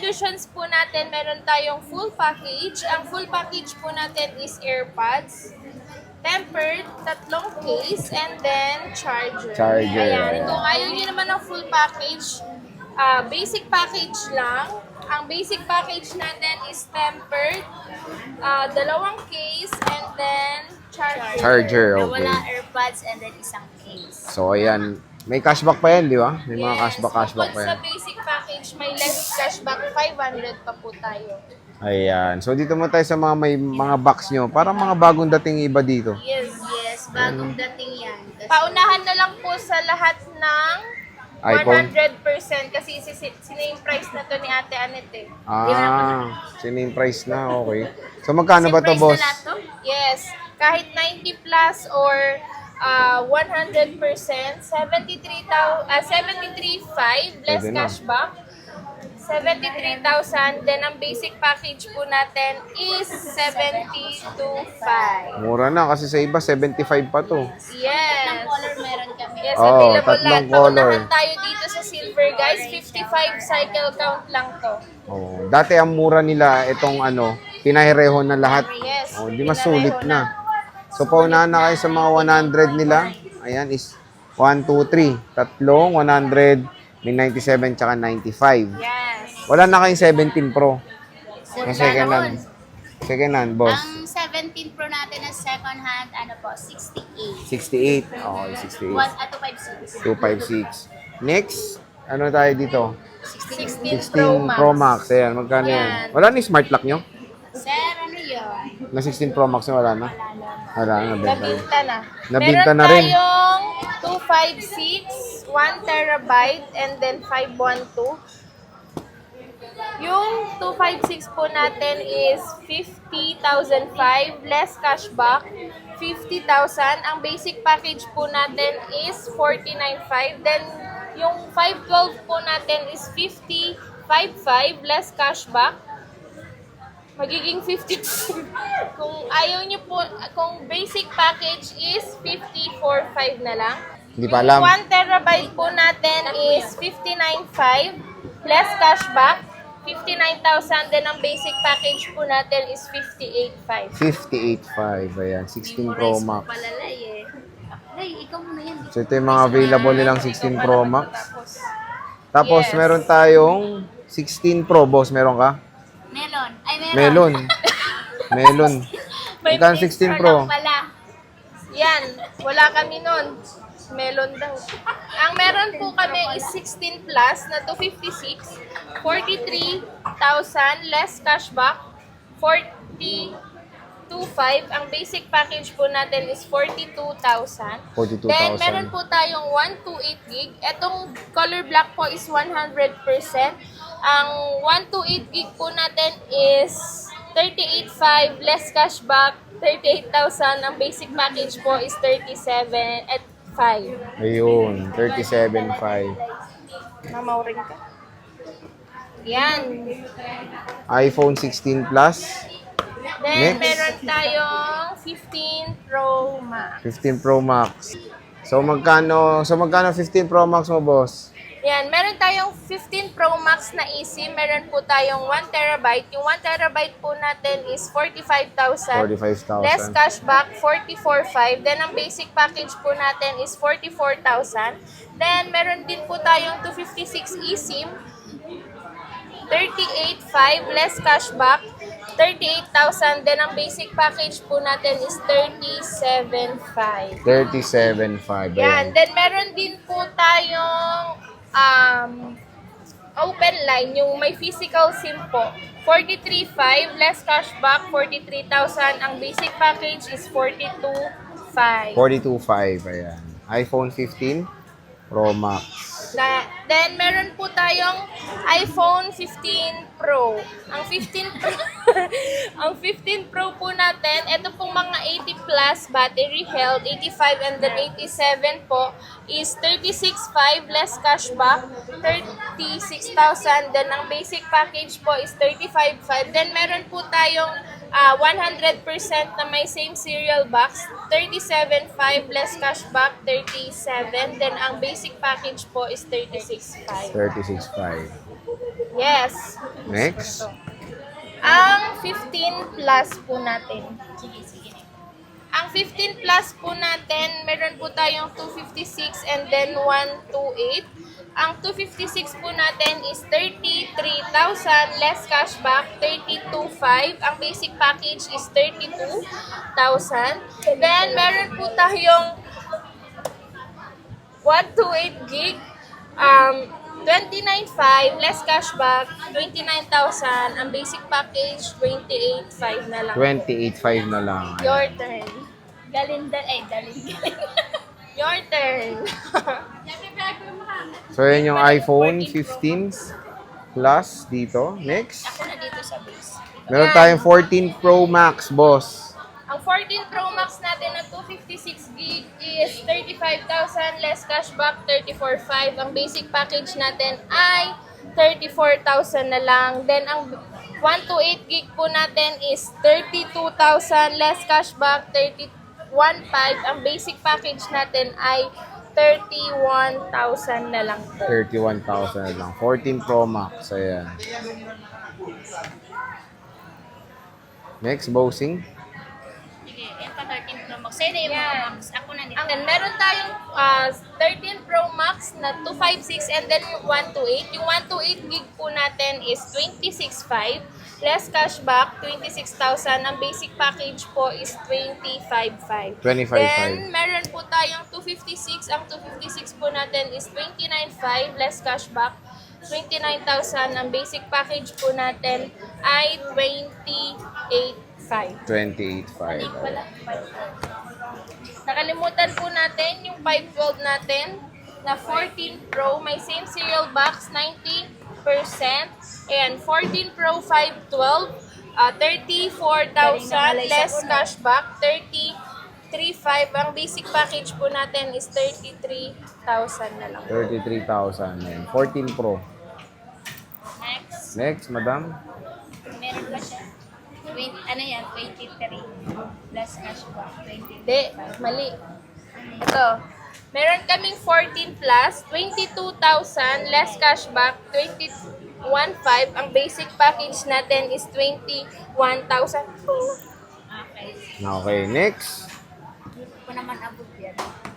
solutions po natin, meron tayong full package. Ang full package po natin is AirPods, tempered, tatlong case, and then charger. Ayan. Kung ayaw nyo naman ng full package, basic package lang. Ang basic package natin is tempered, dalawang case, and then charger. Okay. Wala AirPods and then isang case. So, ayan. May cashback pa yan, di ba? May mga Yes. cashback pa Bukod yan. sa basic package, may less cashback, 500 pa po tayo. Ayan. So, dito mo tayo sa mga may mga box nyo. Parang mga bagong dating iba dito. Yes. Yes, bagong dating yan. Paunahan na lang po sa lahat ng iPhone? 100% kasi siname price na to ni Ate Anet eh. Siname price na. Okay. So, magkano ba to, Same price boss? na lahat to? Yes, kahit 90 plus or 100%, 73,500 less Pwede na. cashback. 73,000. Then, ang basic package po natin is 72,500. Mura na kasi sa iba, 75 pa to. Yes. Color meron kami. Yes, Oo, available tatlong lahat. color. Paunahan tayo dito sa silver, guys. 55 cycle count lang to. Oh, dati ang mura nila, itong pinahireho na lahat. Yes. Oh, di mas sulit na. So, paunahan na kayo sa mga 100 nila. Ayan is 1, 2, 3. Tatlong 100, may 97 tsaka 95. Yes. Wala na kayong 17 Pro. Wala Na second na hand. Second hand, boss. Ang 17 Pro natin na second hand, 68. 68. Okay, 68. 256. 256. Next, ano tayo dito? 16 16 Pro Max. Ayan, magkano yan? Yan. Wala na yung smart lock nyo? Sir, ano yun? Na 16 Pro Max na wala na? Wala na, nabenta na. Nabinta na. Nabinta na rin. Meron tayong 256, 1 terabyte, and then 512. Yung 256 po natin is 50,005 less cashback, 50,000. Ang basic package po natin is 49,500. Then, yung 512 po natin is 50,500 less cashback. Magiging 50. Kung ayaw nyo po, kung basic package is 54,500 na lang. Hindi pa alam. Yung 1 terabyte po natin is 59,500 less cashback. 59,000. Then ang basic package po natin is 58,500. 58.5. Ayan, 16 Pro Max. Palalay eh. Ay, ikaw muna yan. So, ito yung mga available nilang 16 Pro Max. Tapos, Yes. meron tayong 16 Pro, boss. Meron ka? Melon. Ay, meron. Melon. May Magkano pink 16 Ano Pro? pala? Yan, wala kami nun. Melon daw. Ang meron po kami is 16 plus na 256, 43,000 less cashback, 42,500. Ang basic package po natin is 42,000. 42,000. Then, meron po tayong 128 gig. Etong color black po is 100%. Ang 128 gig po natin is 38,500 less cashback, 38,000. Ang basic package po is 37,500. Ayun, 37.5. Mamauring ka. Yan. iPhone 16 Plus, Then, Next. meron tayong 15 Pro Max. 15 Pro Max. So magkano 15 Pro Max mo, boss? Yan, meron tayong 15 Pro Max na easy. Meron po tayong 1 terabyte. Yung 1 terabyte po natin is 45,000. 45,000. Less cashback, 44,500. Then, ang basic package po natin is 44,000. Then, meron din po tayong 256 eSIM. 38,500 less cashback, 38,000. Then, ang basic package po natin is 37,500. 37.5. Yan. Then, meron din po tayong open line, yung may physical SIM po. 43,500 less cashback, 43,000. Ang basic package is 42,500. 42.5. Ayan. iPhone 15 Pro Max. Then, meron po tayong iPhone 15 Pro. Ang 15 Pro, ang 15 Pro po natin, ito pong mga 80 plus battery health, 85 and then 87 po, is 36,500 less cashback, 36,000. Then, ang basic package po is 35,500. Then, meron po tayong 100% na may same serial box, 37,500 less cashback, 37. Then, ang basic package po is 36,500. 36.5. Yes. Next. Ang 15 plus po natin. Sige, sige. Ang 15 plus po natin, meron po tayong 256 and then 128. Ang 256 po natin is 33,000 less cashback, 32,500. Ang basic package is 32,000. Then meron po tayong 128 gig, 29,500 less cashback, 29,000. Ang basic package 28,500 na lang. 28.5 na lang. Ayan. Your turn. Daling. Your turn. So, yan yung iPhone 15 Plus dito. Next. Ako na dito sa base. Meron tayong 14 Pro Max, boss. Ang 14 Pro Max natin na 256 gig is 35,000 less cashback, 34,500. Ang basic package natin ay 34,000 na lang. Then ang 128 gig po natin is 32,000 less cashback, 31,500. Ang basic package natin ay 31,000 na lang po. 31,000 na lang. 14 Pro Max. Ayan. Next, bossing. Sige, yan pa 13 Pro Max. Sa'yo na yung mga Yan. Max. Ako na dito. And meron tayong 13 Pro Max na 256 and then 128. Yung 128 gig po natin is 26,500. Less cashback, 26,000. Ang basic package po is 25,500. 25,500. Then, meron po tayong 256. Ang 256 po natin is 29,500. Less cashback, 29,000. Ang basic package po natin ay 28,500. 28.5. Wala, 512. Nakalimutan po natin yung 512 natin na 14 Pro. May same serial box, 90%. Ayan, 14 Pro 512, 34,000 less cashback, 33,500. Ang basic package po natin is 33,000 na lang. 33,000. Ayan. 14 Pro. Next. Next, madam. Meron pa siya. 20, ano yan? 23. Plus cashback. 20. Hindi, mali. Ito. Meron kaming 14 plus, 22,000 less cashback, 21,500. Ang basic package natin is 21,000. Okay. Okay, next. Hindi ko naman abot yan.